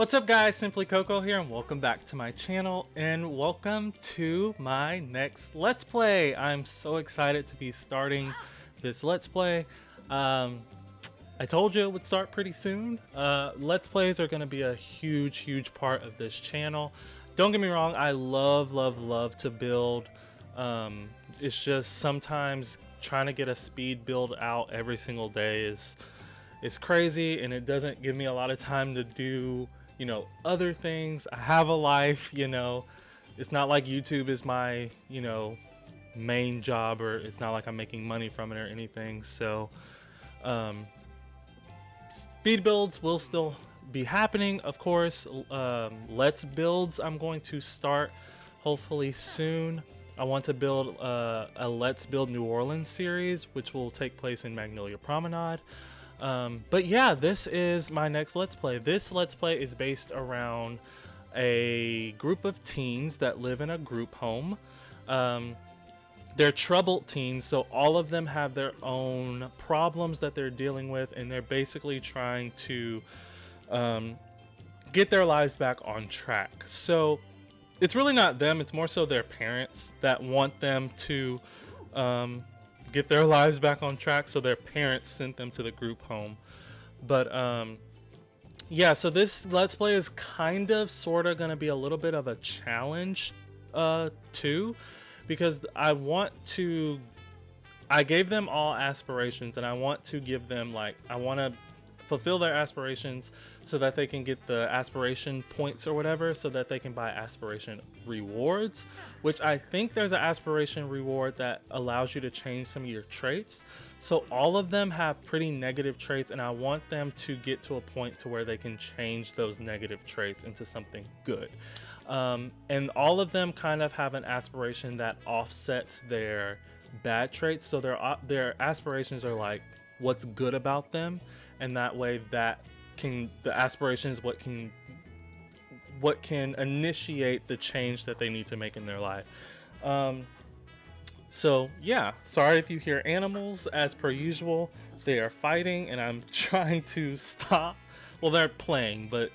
What's up guys, Simply Coco here and welcome back to my channel and welcome to my next Let's Play. I'm so excited to be starting this Let's Play. I told you it would start pretty soon. Let's Plays are going to be a huge part of this channel. Don't get me wrong, I love to build. It's just sometimes trying to get a speed build out every single day is crazy, and it doesn't give me a lot of time to do other things. I have a life, it's not like YouTube is my main job, or it's not like I'm making money from it or anything. So speed builds will still be happening, of course. Let's builds I'm going to start hopefully soon. I want to build a Let's Build New Orleans series, which will take place in Magnolia Promenade. But yeah, this is my next Let's Play. This Let's Play is based around a group of teens that live in a group home. They're troubled teens, so all of them have their own problems that they're dealing with, and they're basically trying to get their lives back on track. So it's really not them, it's more so their parents that want them to get their lives back on track, so their parents sent them to the group home. But yeah, so this Let's Play is kind of sort of gonna be a little bit of a challenge too, because I gave them all aspirations, and I want to give them, I want to fulfill their aspirations so that they can get the aspiration points or whatever, so that they can buy aspiration rewards, which I think there's an aspiration reward that allows you to change some of your traits. So all of them have pretty negative traits, and I want them to get to a point to where they can change those negative traits into something good. And all of them kind of have an aspiration that offsets their bad traits, so their aspirations are like what's good about them, and that way the aspiration is what can initiate the change that they need to make in their life. So yeah, sorry if you hear animals. As per usual, they are fighting and I'm trying to stop. Well, they're playing, but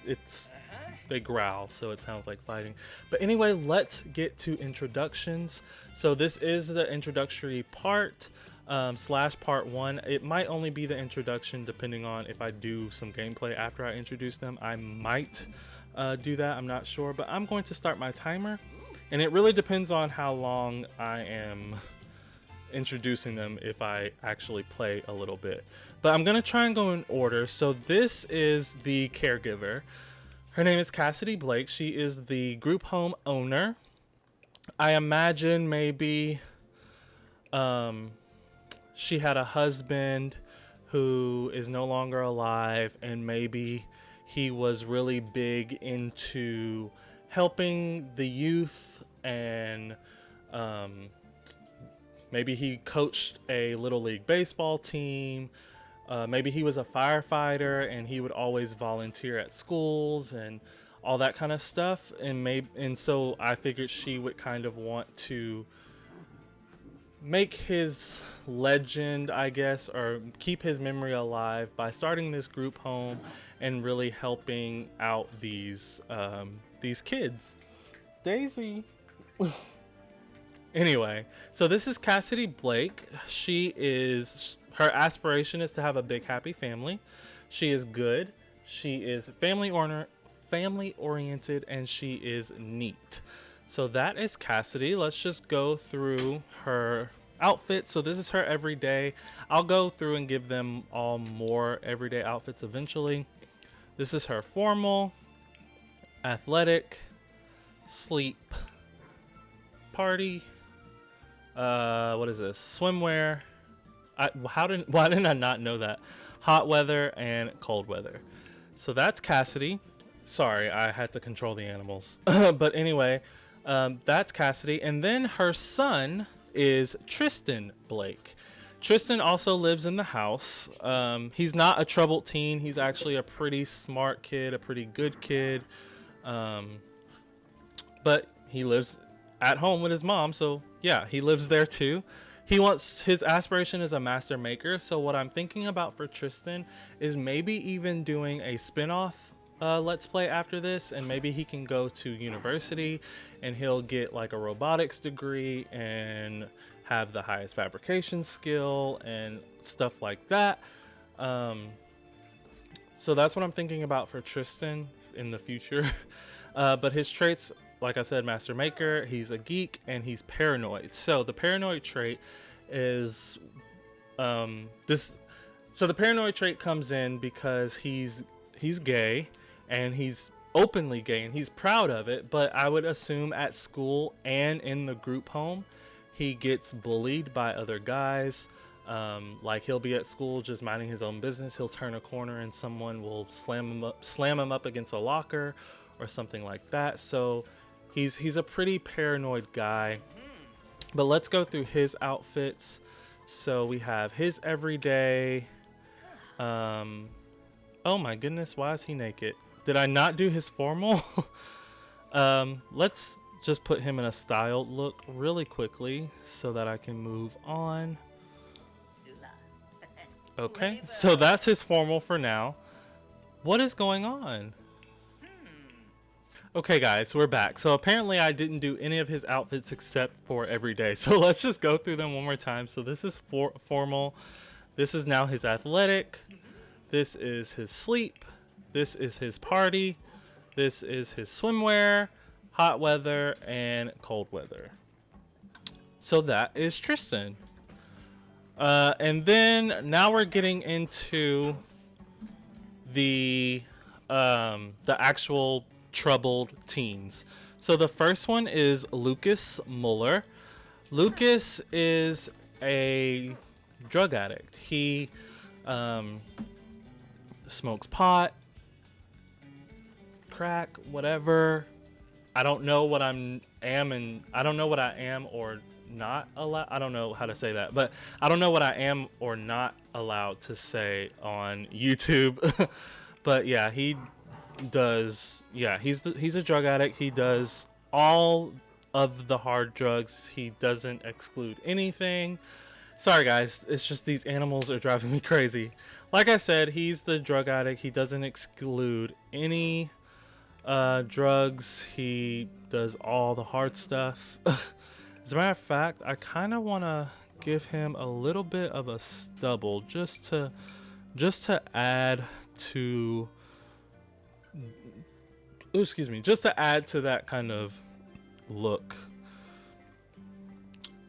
they growl, so it sounds like fighting. But anyway, let's get to introductions. So this is the introductory part slash part one. It might only be the introduction, depending on if I do some gameplay after I introduce them. I might do that, I'm not sure, but I'm going to start my timer, and it really depends on how long I am introducing them, if I actually play a little bit. But I'm gonna try and go in order. So this is the caregiver. Her name is Cassidy Blake. She is the group home owner. I imagine maybe she had a husband who is no longer alive, and maybe he was really big into helping the youth, and maybe he coached a little league baseball team. Maybe he was a firefighter and he would always volunteer at schools and all that kind of stuff. And so I figured she would kind of want to make his legend, I guess, or keep his memory alive by starting this group home and really helping out these kids. Daisy. Anyway, so this is Cassidy Blake. Her aspiration is to have a big happy family. She is good. She is family oriented, and she is neat. So that is Cassidy. Let's just go through her outfit. So this is her everyday. I'll go through and give them all more everyday outfits eventually. This is her formal, athletic, sleep, party. What is this? Swimwear. Why didn't I not know that? Hot weather and cold weather. So that's Cassidy. Sorry, I had to control the animals. But anyway, that's Cassidy. And then her son is Tristan Blake. Tristan also lives in the house. He's not a troubled teen. He's actually a pretty smart kid, a pretty good kid. But he lives at home with his mom. So yeah, he lives there too. His aspiration is a master maker. So what I'm thinking about for Tristan is maybe even doing a spin-off let's play after this, and maybe he can go to university and he'll get like a robotics degree and have the highest fabrication skill and stuff like that. So that's what I'm thinking about for Tristan in the future. But his traits, like I said, master maker, he's a geek, and he's paranoid. So the paranoid trait is this. So the paranoid trait comes in because he's gay, and he's openly gay, and he's proud of it. But I would assume at school and in the group home, he gets bullied by other guys. Like he'll be at school just minding his own business. He'll turn a corner and someone will slam him up against a locker or something like that. So he's a pretty paranoid guy. But let's go through his outfits. So we have his everyday. Oh my goodness, why is he naked? Did I not do his formal? Let's just put him in a styled look really quickly so that I can move on. Okay, so that's his formal for now. What is going on? Okay guys, we're back. So apparently I didn't do any of his outfits except for everyday. So let's just go through them one more time. So this is formal. This is now his athletic. This is his sleep. This is his party. This is his swimwear, hot weather, and cold weather. So that is Tristan. And then now we're getting into the actual troubled teens. So the first one is Lucas Muller. Lucas is a drug addict. He smokes pot, crack, whatever. I don't know what I am or not allowed. I don't know how to say that, but I don't know what I am or not allowed to say on YouTube. But yeah, he does. Yeah, he's a drug addict. He does all of the hard drugs. He doesn't exclude anything. Sorry guys, it's just these animals are driving me crazy. Like I said, he's the drug addict. He doesn't exclude any drugs. He does all the hard stuff. As a matter of fact, I kind of want to give him a little bit of a stubble just to add to just to add to that kind of look.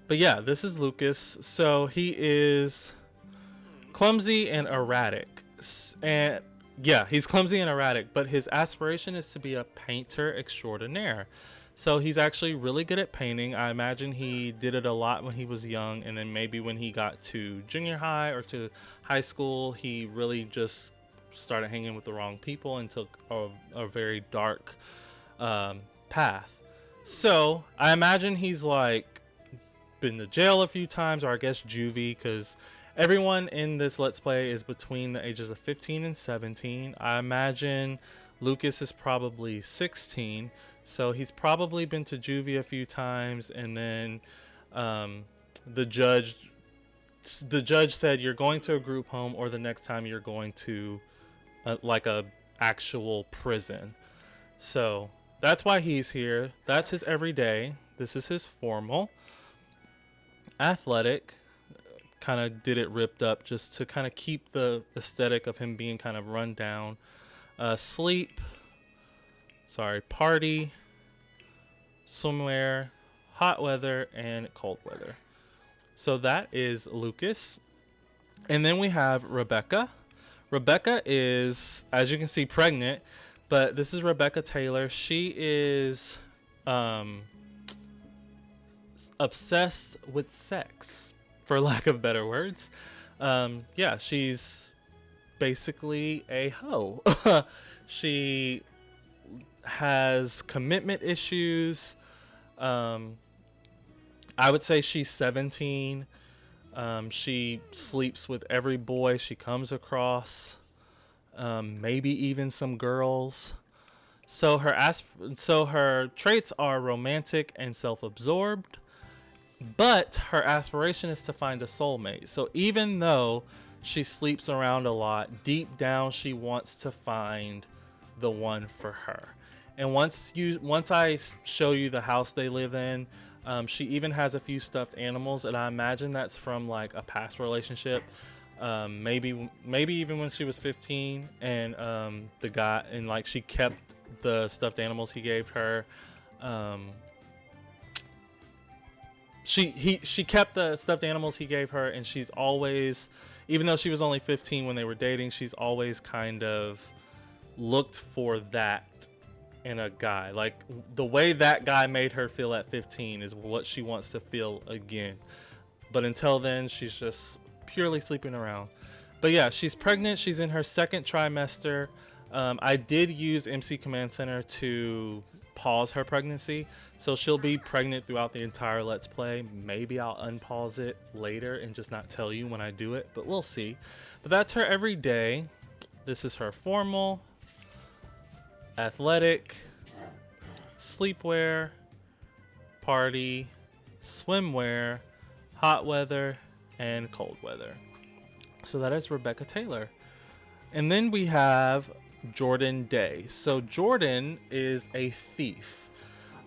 But yeah, this is Lucas. So he is clumsy and erratic. And yeah, he's clumsy and erratic, but his aspiration is to be a painter extraordinaire. So he's actually really good at painting. I imagine he did it a lot when he was young, and then maybe when he got to junior high or to high school, he really just started hanging with the wrong people and took a very dark path. So I imagine he's like been to jail a few times, or I guess juvie, because everyone in this Let's Play is between the ages of 15 and 17. I imagine Lucas is probably 16, so he's probably been to juvie a few times, and then the judge said you're going to a group home, or the next time you're going to like a actual prison. So that's why he's here. That's his everyday. This is his formal. Athletic, kind of did it ripped up just to kind of keep the aesthetic of him being kind of run down. Party, swimwear, hot weather, and cold weather. So that is Lucas. And then we have Rebecca. Rebecca is, as you can see, pregnant, but this is Rebecca Taylor. She is obsessed with sex, for lack of better words. Yeah, she's basically a hoe. She has commitment issues. I would say she's 17. She sleeps with every boy she comes across, maybe even some girls. So her traits are romantic and self-absorbed, but her aspiration is to find a soulmate. So even though she sleeps around a lot, deep down she wants to find the one for her. And once I show you the house they live in, she even has a few stuffed animals, and I imagine that's from like a past relationship. Maybe even when she was 15, and the guy, and like she kept the stuffed animals he gave her. She kept the stuffed animals he gave her, and she's always, even though she was only 15 when they were dating, she's always kind of looked for that in a guy. Like the way that guy made her feel at 15 is what she wants to feel again. But until then, she's just purely sleeping around. But yeah, she's pregnant. She's in her second trimester. I did use MC Command Center to pause her pregnancy, so she'll be pregnant throughout the entire Let's Play. Maybe I'll unpause it later and just not tell you when I do it, but we'll see. But that's her every day. This is her formal, athletic, sleepwear, party, swimwear, hot weather, and cold weather. So that is Rebecca Taylor. And then we have Jordan Day. So Jordan is a thief.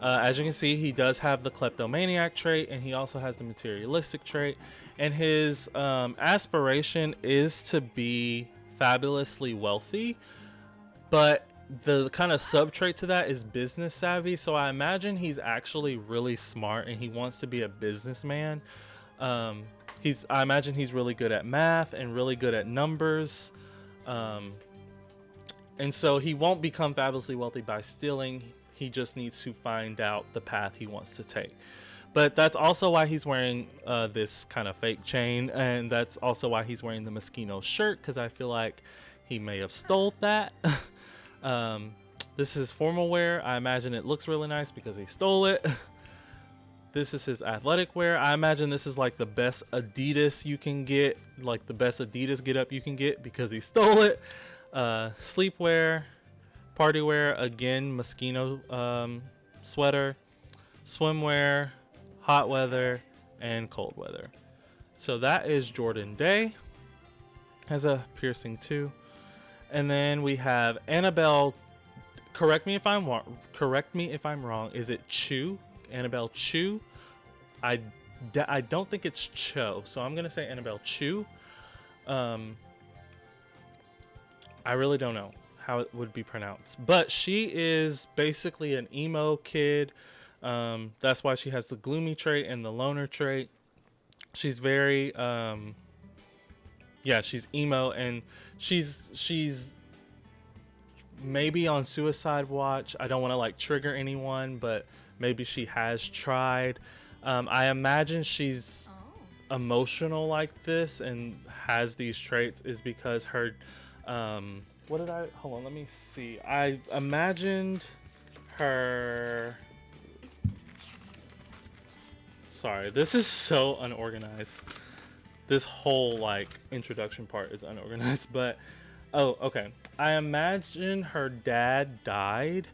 As you can see, he does have the kleptomaniac trait, and he also has the materialistic trait. And his aspiration is to be fabulously wealthy, but the kind of sub trait to that is business savvy. So I imagine he's actually really smart, and he wants to be a businessman. I imagine he's really good at math and really good at numbers. And so he won't become fabulously wealthy by stealing. He just needs to find out the path he wants to take. But that's also why he's wearing this kind of fake chain. And that's also why he's wearing the Moschino shirt, because I feel like he may have stole that. This is formal wear. I imagine it looks really nice because he stole it. This is his athletic wear. I imagine this is like the best Adidas you can get, like the best Adidas get up you can get, because he stole it. Sleepwear, party wear, again, Moschino sweater, swimwear, hot weather, and cold weather. So that is Jordan Day. Has a piercing too. And then we have Annabelle. Correct me if I'm wrong. Is it Chew? Annabelle Chew? I don't think it's Cho, so I'm gonna say Annabelle Chew. I really don't know how it would be pronounced, but she is basically an emo kid. That's why she has the gloomy trait and the loner trait. She's very she's emo, and she's maybe on suicide watch. I don't want to like trigger anyone, but maybe she has tried. I imagine she's emotional like this and has these traits is because her hold on, let me see. I imagined her. Sorry, this is so unorganized. This whole like introduction part is unorganized, but okay. I imagine her dad died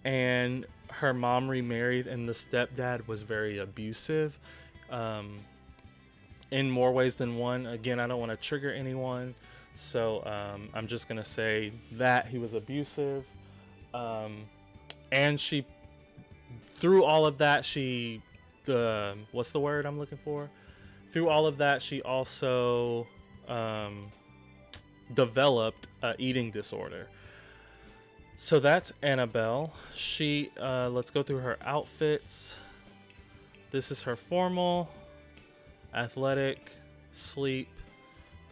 and her mom remarried, and the stepdad was very abusive in more ways than one. Again, I don't want to trigger anyone, so I'm just gonna say that he was abusive, and she, through all of that, what's the word I'm looking for? Through all of that, she also developed an eating disorder. So that's Annabelle. She let's go through her outfits. This is her formal, athletic, sleep,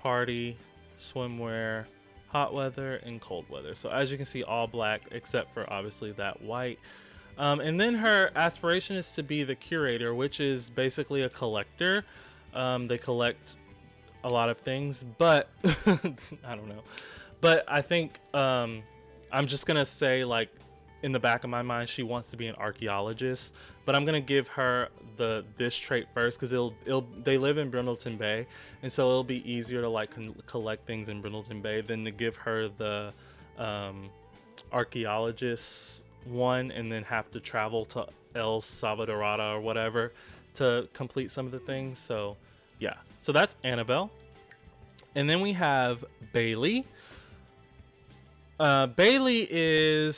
party, swimwear, hot weather, and cold weather. So as you can see, all black except for obviously that white. And then her aspiration is to be the curator, which is basically a collector. They collect a lot of things, but I don't know. But I think I'm just gonna say, like, in the back of my mind, she wants to be an archaeologist. But I'm gonna give her this trait first, because they live in Brindleton Bay, and so it'll be easier to like collect things in Brindleton Bay than to give her the archaeologist one and then have to travel to El Salvador or whatever to complete some of the things. So yeah, so that's Annabelle. And then we have Bailey. Bailey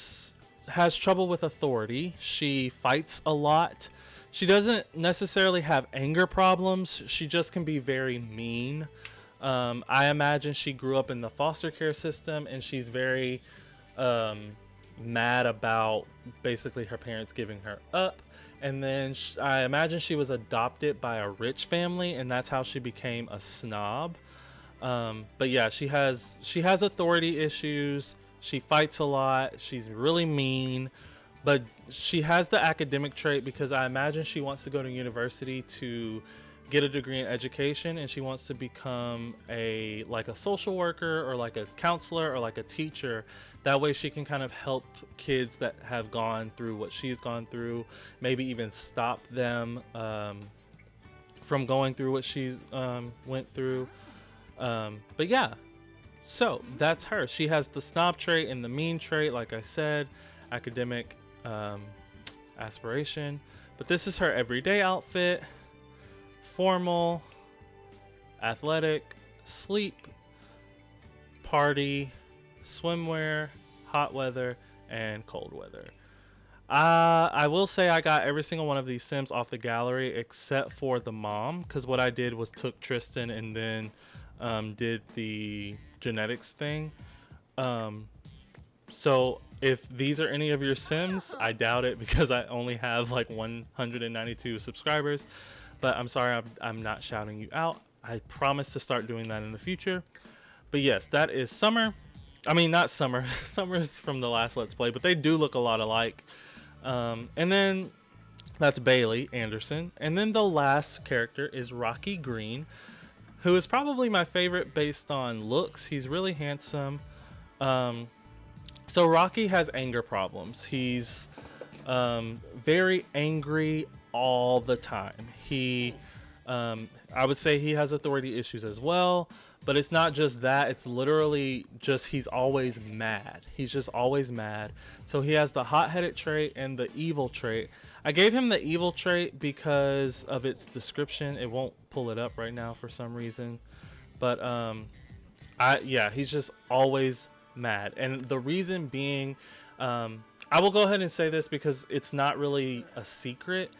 has trouble with authority. She fights a lot. She doesn't necessarily have anger problems. She just can be very mean. I imagine she grew up in the foster care system, and she's very mad about basically her parents giving her up. And then I imagine she was adopted by a rich family, and that's how she became a snob. But yeah, she has authority issues. She fights a lot. She's really mean, but she has the academic trait because I imagine she wants to go to university to get a degree in education, and she wants to become a social worker or like a counselor or like a teacher. That way she can kind of help kids that have gone through what she's gone through, maybe even stop them from going through what she went through. But yeah, so that's her. She has the snob trait and the mean trait, like I said, academic aspiration. But this is her everyday outfit: formal, athletic, sleep, party, swimwear, hot weather, and cold weather. I will say I got every single one of these Sims off the gallery except for the mom, because what I did was took Tristan and then did the genetics thing. So if these are any of your Sims, I doubt it because I only have like 192 subscribers. But I'm sorry, I'm not shouting you out. I promise to start doing that in the future. But yes, that is Summer. I mean, not Summer. Summer is from the last Let's Play, but they do look a lot alike. And then that's Bailey Anderson. And then the last character is Rocky Green, who is probably my favorite based on looks. He's really handsome. So Rocky has anger problems. He's very angry all the time. I would say he has authority issues as well, but it's not just that. It's literally just he's always mad. He's just always mad. So he has the hot-headed trait and the evil trait. I gave him the evil trait because of its description. It won't pull it up right now for some reason, but he's just always mad. And the reason being, I will go ahead and say this because it's not really a secret.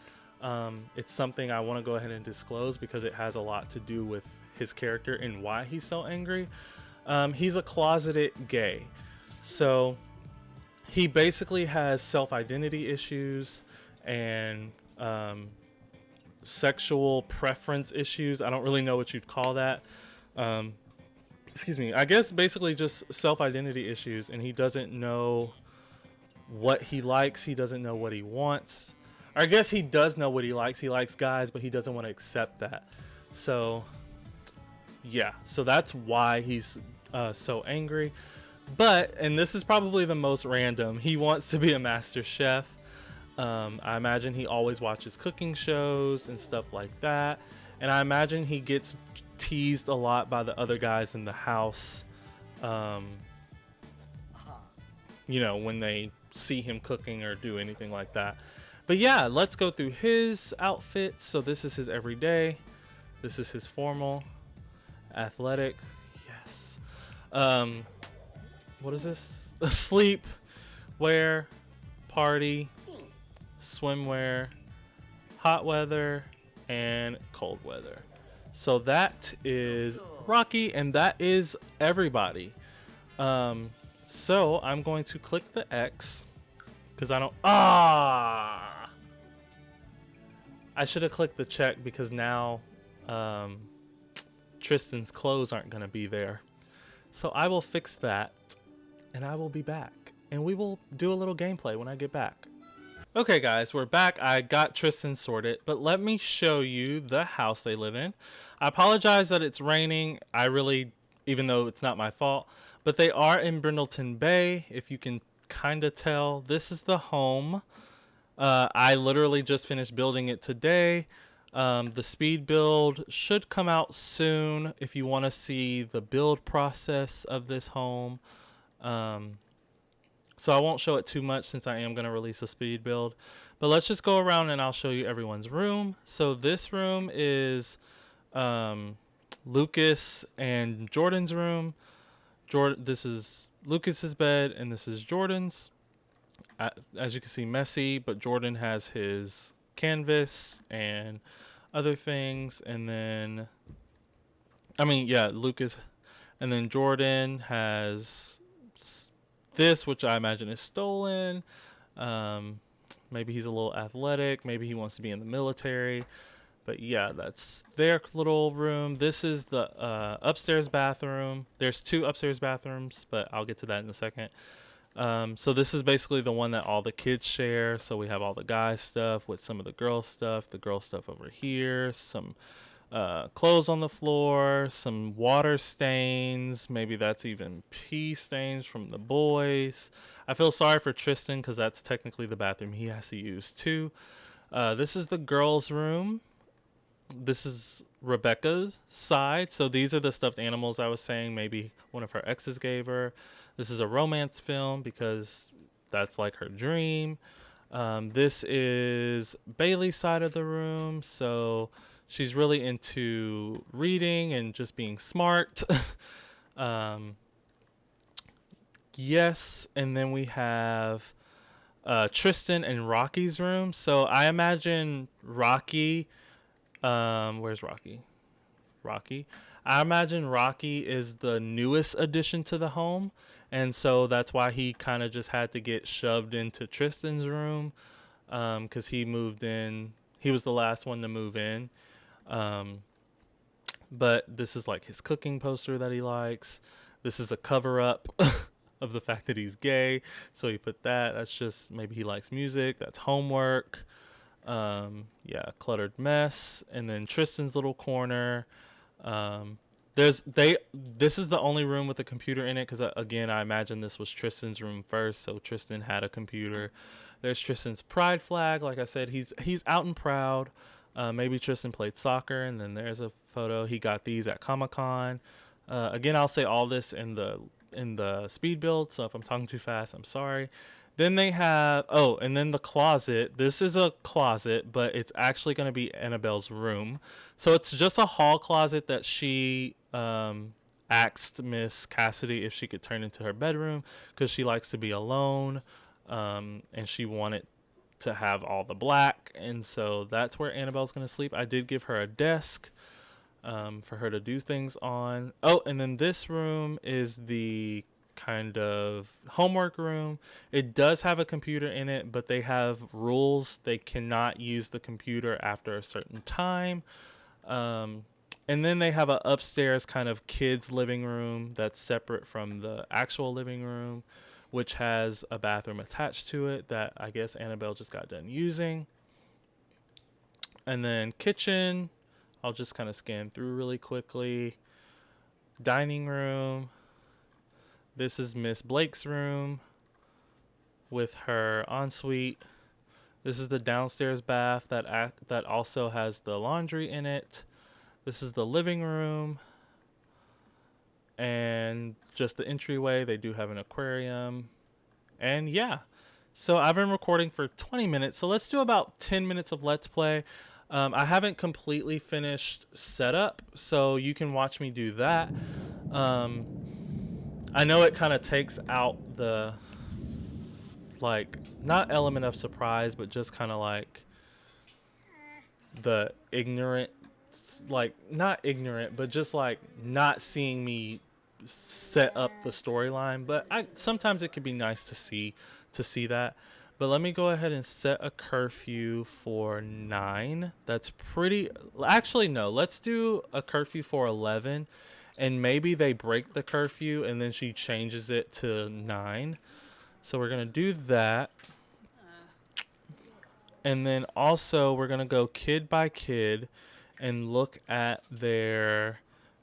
It's something I want to go ahead and disclose because it has a lot to do with his character and why he's so angry. He's a closeted gay. So he basically has self-identity issues and sexual preference issues. I don't really know what you'd call that. Excuse me. I guess basically just self-identity issues, and he doesn't know what he likes. He doesn't know what he wants. I guess he does know what he likes. He likes guys, but he doesn't want to accept that. So, yeah. So that's why he's so angry. But, and this is probably the most random, he wants to be a master chef. I imagine he always watches cooking shows and stuff like that. And I imagine he gets teased a lot by the other guys in the house. When they see him cooking or do anything like that. But yeah, let's go through his outfits. So this is his everyday. This is his formal, athletic. Yes. What is this? Sleep, wear, party, swimwear, hot weather, and cold weather. So that is Rocky, and that is everybody. So I'm going to click the X because I don't. I should have clicked the check because now Tristan's clothes aren't going to be there. So I will fix that and I will be back. And we will do a little gameplay when I get back. Okay guys, we're back. I got Tristan sorted, but let me show you the house they live in. I apologize that it's raining. Even though it's not my fault, but they are in Brindleton Bay. If you can kind of tell, this is the home. I literally just finished building it today. The speed build should come out soon if you want to see the build process of this home. So I won't show it too much since I am going to release a speed build. But let's just go around and I'll show you everyone's room. So this room is Lucas and Jordan's room. Jordan. This is Lucas's bed, and this is Jordan's. As you can see, messy, but Jordan has his canvas and other things, and then Lucas, and then Jordan has this, which I imagine is stolen. Um, Maybe he's a little athletic. Maybe he wants to be in the military. But yeah, that's their little room. This is the upstairs bathroom. There's 2 upstairs bathrooms, but I'll get to that in a second. So this is basically the one that all the kids share. So we have all the guys stuff with some of the girls stuff. The girl stuff over here. Some clothes on the floor. Some water stains. Maybe that's even pee stains from the boys. I feel sorry for Tristan because that's technically the bathroom he has to use too. This is the girls' room. This is Rebecca's side. So these are the stuffed animals I was saying maybe one of her exes gave her. This is a romance film because that's like her dream. This is Bailey's side of the room. So she's really into reading and just being smart. Yes. And then we have Tristan and Rocky's room. So I imagine Rocky. Where's Rocky? Rocky. I imagine Rocky is the newest addition to the home. And so that's why he kind of just had to get shoved into Tristan's room. Because he moved in. He was the last one to move in. But this is like his cooking poster that he likes. This is a cover up of the fact that he's gay. So he put that. That's just maybe he likes music. That's homework. Cluttered mess. And then Tristan's little corner. This is the only room with a computer in it because again I imagine this was Tristan's room first, so Tristan had a computer. There's Tristan's pride flag. Like I said, he's out and proud. Maybe Tristan played soccer, and then there's a photo. He got these at Comic-Con. Again, I'll say all this in the speed build, so if I'm talking too fast, I'm sorry. Then they have and then the closet. This is a closet, but it's actually going to be Annabelle's room. So it's just a hall closet that she asked Miss Cassidy if she could turn into her bedroom because she likes to be alone, and she wanted to have all the black, and so that's where Annabelle's going to sleep. I did give her a desk for her to do things on. And then this room is the kind of homework room. It does have a computer in it, but they have rules. They cannot use the computer after a certain time. And then they have a upstairs kind of kids living room that's separate from the actual living room, which has a bathroom attached to it that I guess Annabelle just got done using. And then kitchen, I'll just kind of scan through really quickly. Dining room. This is Miss Blake's room with her ensuite. This is the downstairs bath that also has the laundry in it. This is the living room. And just the entryway, they do have an aquarium. And yeah, so I've been recording for 20 minutes. So let's do about 10 minutes of Let's Play. I haven't completely finished setup, so you can watch me do that. I know it kind of takes out the, like, not element of surprise, but just kind of like the ignorant, like, not ignorant, but just like not seeing me set up the storyline. But sometimes it could be nice to see that. But let me go ahead and set a curfew for 9. That's pretty, actually no, let's do a curfew for 11. And maybe they break the curfew and then she changes it to 9. So we're going to do that. And then also we're going to go kid by kid and look at their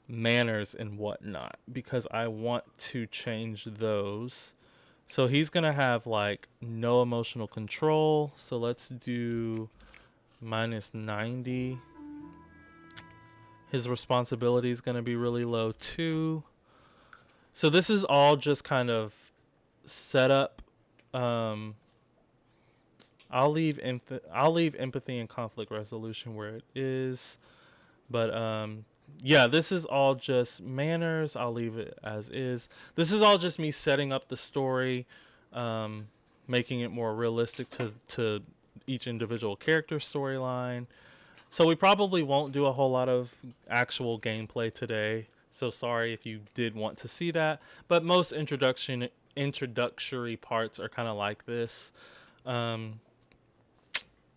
manners and whatnot, because I want to change those. So he's going to have like no emotional control. So let's do -90. His responsibility is going to be really low too. So this is all just kind of set up. I'll leave empathy and conflict resolution where it is. But yeah, this is all just manners. I'll leave it as is. This is all just me setting up the story, um, making it more realistic to each individual character storyline. So we probably won't do a whole lot of actual gameplay today. So sorry if you did want to see that, but most introductory parts are kind of like this. Um,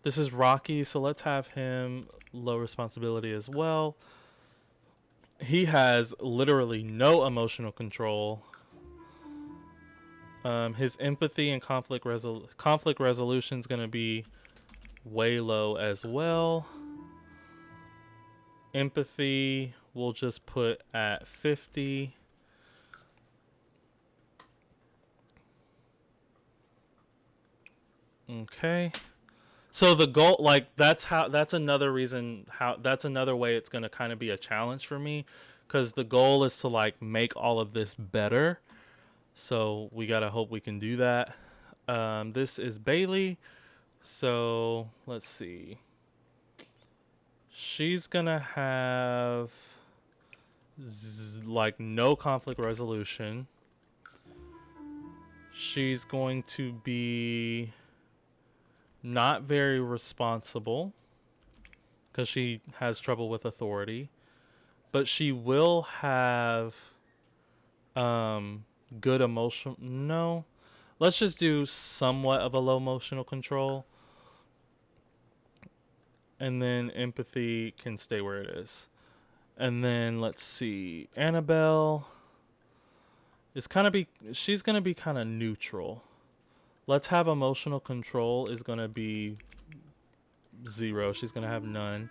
this is Rocky, so let's have him low responsibility as well. He has literally no emotional control. His empathy and conflict resolution is going to be way low as well. Empathy we'll just put at 50. Okay. So the goal, like, that's another reason that's another way it's going to kind of be a challenge for me, because the goal is to like make all of this better. So we got to hope we can do that. This is Bailey. So let's see. She's going to have like no conflict resolution. She's going to be not very responsible because she has trouble with authority, but she will have good emotional. No, let's just do somewhat of a low emotional control, and then empathy can stay where it is. And then let's see, Annabelle is she's gonna be kind of neutral. Let's have emotional control is going to be 0. She's going to have none.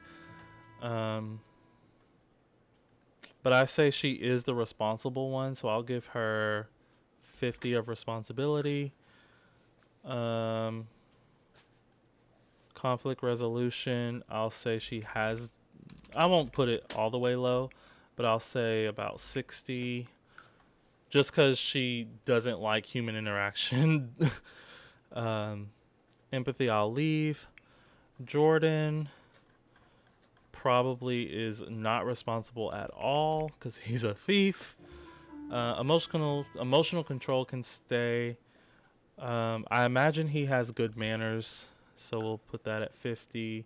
But I say she is the responsible one, so I'll give her 50 of responsibility. Conflict resolution, I'll say she has... I won't put it all the way low, but I'll say about 60. Just because she doesn't like human interaction. Empathy I'll leave. Jordan probably is not responsible at all because he's a thief. Emotional control can stay. I imagine he has good manners, so we'll put that at 50.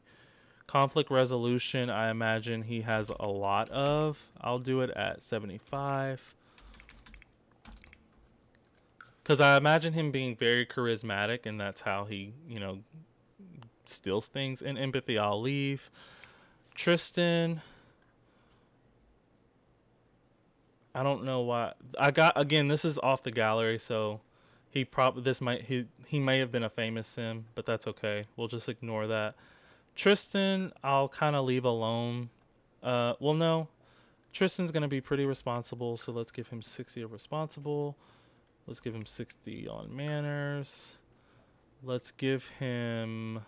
Conflict resolution, I imagine he has a lot of. I'll do it at 75. Because I imagine him being very charismatic, and that's how he, steals things. And empathy, I'll leave. Tristan, I don't know why. Again, this is off the gallery, so he may have been a famous sim, but that's okay. We'll just ignore that. Tristan, I'll kind of leave alone. No. Tristan's going to be pretty responsible, so let's give him 60 of responsible. Let's give him 60 on manners. Let's give him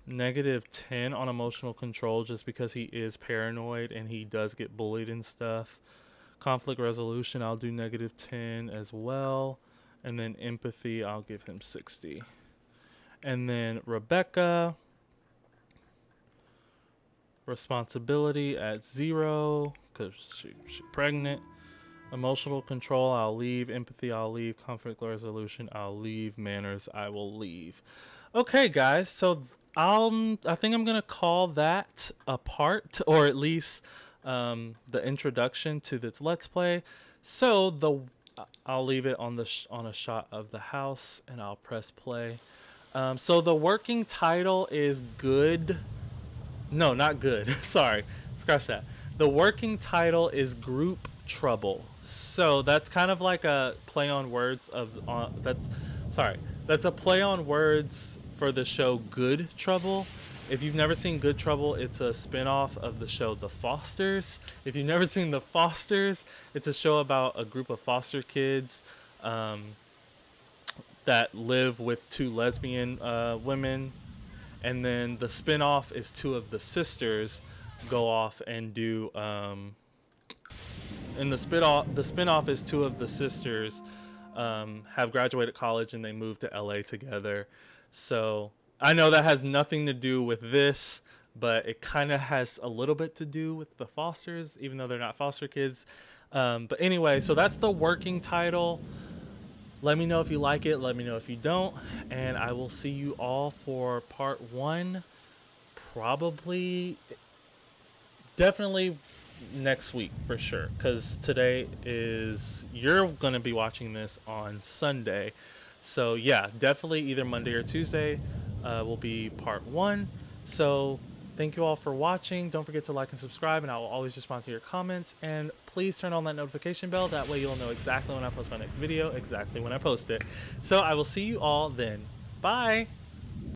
-10 on emotional control just because he is paranoid and he does get bullied and stuff. Conflict resolution, I'll do -10 as well. And then empathy, I'll give him 60. And then Rebecca, responsibility at 0 because she's pregnant. Emotional control, I'll leave. Empathy, I'll leave. Conflict resolution, I'll leave. Manners, I will leave. Okay, guys. So I think I'm gonna call that a part, or at least the introduction to this Let's Play. So I'll leave it on on a shot of the house, and I'll press play. So the working title is good. No, not good. Sorry, scratch that. The working title is Group Trouble. So that's kind of like a play on words that's a play on words for the show Good Trouble. If you've never seen Good Trouble, it's a spin-off of the show The Fosters. If you've never seen The Fosters, it's a show about a group of foster kids that live with 2 lesbian women. And then the spin-off is 2 of the sisters go off and do... and the spin-off is 2 of the sisters have graduated college and they moved to LA together. So I know that has nothing to do with this, but it kind of has a little bit to do with the fosters, even though they're not foster kids. But anyway, so that's the working title. Let me know if you like it. Let me know if you don't. And I will see you all for part 1. Probably, definitely next week for sure. Because today is, you're going to be watching this on Sunday. So yeah, definitely either Monday or Tuesday will be part 1. So thank you all for watching. Don't forget to like and subscribe, and I will always respond to your comments. And please turn on that notification bell. That way you'll know exactly when I post my next video, exactly when I post it. So I will see you all then. Bye!